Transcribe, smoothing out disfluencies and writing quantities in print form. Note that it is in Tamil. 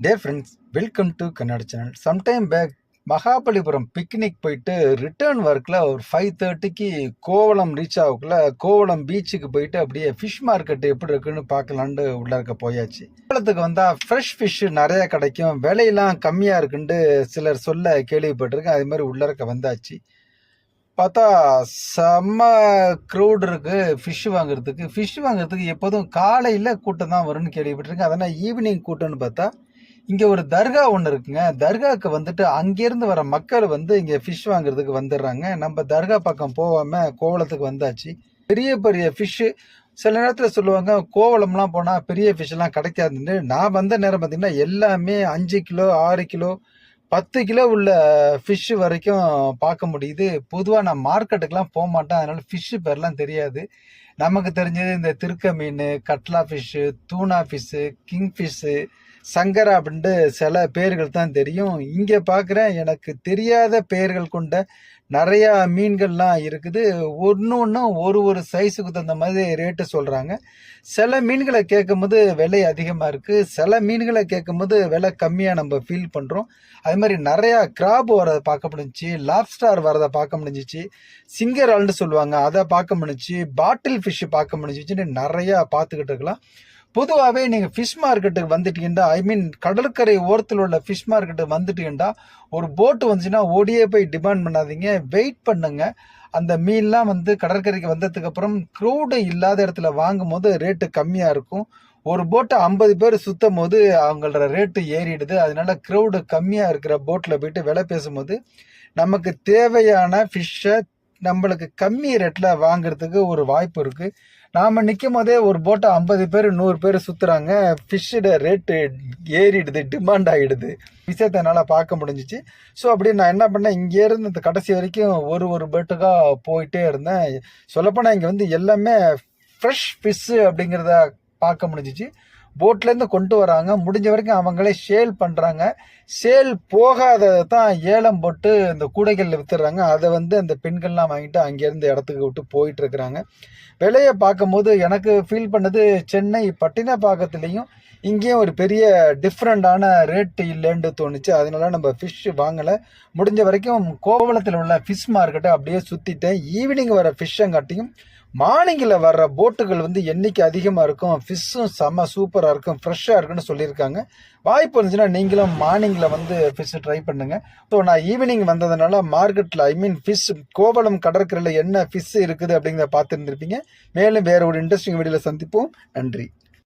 Dear friends, welcome to Kannada channel. Sometime back, Mahabalipuram picnic போயிட்டு ரிட்டர்ன் ஒர்க்கில் ஒரு 5:30க்கு கோவளம் ரீச் ஆகுக்குள்ள கோவளம் பீச்சுக்கு போயிட்டு அப்படியே ஃபிஷ் மார்க்கெட் எப்படி இருக்குன்னு பார்க்கலான்ட்டு உள்ள இருக்க போயாச்சு. கோவளத்துக்கு வந்தால் ஃப்ரெஷ் ஃபிஷ்ஷு நிறையா கிடைக்கும், விலையெல்லாம் கம்மியாக இருக்குன்ட்டு சிலர் சொல்ல கேள்விப்பட்டிருக்கேன். அதே மாதிரி உள்ள இருக்க வந்தாச்சு. பார்த்தா செம்ம க்ரௌட் இருக்குது. ஃபிஷ் வாங்குறதுக்கு எப்போதும் காலையில் கூட்டம் தான் வரும்னு கேள்விப்பட்டிருக்கேன். அதனால் ஈவினிங் கூட்டம்னு பார்த்தா இங்கே ஒரு தர்கா ஒன்று இருக்குங்க. தர்காவுக்கு வந்துட்டு அங்கேருந்து வர மக்கள் வந்து இங்கே ஃபிஷ் வாங்குறதுக்கு வந்துடுறாங்க. நம்ம தர்கா பக்கம் போகாமல் கோவளத்துக்கு வந்தாச்சு. பெரிய பெரிய ஃபிஷ்ஷு சில நேரத்தில் சொல்லுவாங்க கோவளம்லாம் போனால் பெரிய ஃபிஷ்ஷெல்லாம் கிடைக்காதுன்னு. நான் வந்த நேரம் பார்த்திங்கன்னா எல்லாமே 5 கிலோ 6 கிலோ 10 கிலோ உள்ள ஃபிஷ்ஷு வரைக்கும் பார்க்க முடியுது. பொதுவாக நான் மார்க்கெட்டுக்கெலாம் போக மாட்டேன், அதனால் ஃபிஷ்ஷு பேர்லாம் தெரியாது. நமக்கு தெரிஞ்சது இந்த திருக்க மீன், கட்லா ஃபிஷ்ஷு, தூனா ஃபிஷ்ஷு, கிங் ஃபிஷ்ஷு, சங்கரா அப்படின்ட்டு சில பேர்கள் தான் தெரியும். இங்கே பார்க்குறேன் எனக்கு தெரியாத பெயர்கள் கொண்ட நிறையா மீன்கள்லாம் இருக்குது. ஒன்றும் ஒரு சைஸுக்கு தகுந்த மாதிரி ரேட்டு சொல்கிறாங்க. சில மீன்களை கேட்கும்போது விலை அதிகமாக இருக்குது, சில மீன்களை கேட்கும்போது விலை கம்மியாக நம்ம ஃபீல் பண்ணுறோம். அது மாதிரி நிறையா கிராப் வரதை பார்க்க முடிஞ்சிச்சு, லாப்ஸ்டார் வரதை பார்க்க முடிஞ்சிச்சு, சிங்கரால்னு சொல்லுவாங்க அதை பார்க்க முடிஞ்சிச்சு, பாட்டில் ஃபிஷ்ஷு பார்க்க முடிஞ்சிச்சுன்னு நிறையா பார்த்துக்கிட்டு இருக்கலாம். பொதுவாகவே நீங்கள் ஃபிஷ் மார்க்கெட்டுக்கு வந்துட்டீங்கன்னா, கடற்கரை ஓரத்தில் உள்ள ஃபிஷ் மார்க்கெட்டுக்கு வந்துட்டீங்கன்னா, ஒரு போட்டு வந்துச்சுன்னா ஓடியே போய் டிமாண்ட் பண்ணாதீங்க, வெயிட் பண்ணுங்க. அந்த மீன்லாம் வந்து கடற்கரைக்கு வந்ததுக்கப்புறம் க்ரௌடு இல்லாத இடத்துல வாங்கும் போது ரேட்டு கம்மியாக இருக்கும். ஒரு போட்டை 50 பேர் சுற்றும் போது அவங்களோட ரேட்டு ஏறிடுது. அதனால க்ரௌடு கம்மியாக இருக்கிற போட்டில் போயிட்டு விலை பேசும்போது நமக்கு தேவையான ஃபிஷ்ஷை நம்மளுக்கு கம்மி ரேட்டில் வாங்குறதுக்கு ஒரு வாய்ப்பு இருக்குது. நாம் நிற்கும் போதே ஒரு போட்டை 50 பேர் 100 பேர் சுற்றுறாங்க, ஃபிஷ்ஷோட ரேட்டு ஏறிடுது, டிமாண்ட் ஆகிடுது. விஷயத்தை என்னால் பார்க்க முடிஞ்சிச்சு. ஸோ அப்படி நான் என்ன பண்ணேன், இங்கேருந்து இந்த கடைசி வரைக்கும் ஒரு போட்டுக்காக போயிட்டே இருந்தேன். சொல்லப்போனால் இங்கே வந்து எல்லாமே ஃப்ரெஷ் ஃபிஷ்ஷு அப்படிங்கிறத பார்க்க முடிஞ்சிச்சு. போட்லேருந்து கொண்டு வராங்க, முடிஞ்ச வரைக்கும் அவங்களே சேல் பண்ணுறாங்க. சேல் போகாததை தான் ஏலம் போட்டு இந்த கூடைகளில் விற்றுறாங்க. அதை வந்து அந்த பெண்கள்லாம் வாங்கிட்டு அங்கேருந்து இடத்துக்கு விட்டு போயிட்டுருக்குறாங்க. விலையை பார்க்கும்போது எனக்கு ஃபீல் பண்ணது சென்னை பட்டினப்பாக்கத்துலேயும் இங்கேயும் ஒரு பெரிய டிஃப்ரெண்டான ரேட்டு இல்லைன்னு தோணுச்சு. அதனால நம்ம ஃபிஷ் வாங்கலை. முடிஞ்ச வரைக்கும் கோவளத்தில் உள்ள ஃபிஷ் மார்க்கெட்டை அப்படியே சுற்றிட்டேன். ஈவினிங் வர ஃபிஷ்ஷங்காட்டியும் மார்னிங்கில் வர்ற போட்டுகள் வந்து எண்ணிக்கை அதிகமாக இருக்கும், ஃபிஷ்ஷும் செம்ம சூப்பராக இருக்கும், ஃப்ரெஷ்ஷாக இருக்குன்னு சொல்லியிருக்காங்க. வாய்ப்பு இருந்துச்சுன்னா நீங்களும் மார்னிங்கில் வந்து ஃபிஷ்ஷு ட்ரை பண்ணுங்கள். ஸோ நான் ஈவினிங் வந்ததுனால மார்க்கெட்டில் ஃபிஷ் கோவளம் கடற்கரையில் என்ன ஃபிஷ் இருக்குது அப்படிங்கிறத பார்த்துருந்துருப்பீங்க. மேலும் வேறு ஒரு இன்ட்ரெஸ்டிங் வீடியோவில் சந்திப்போம். நன்றி.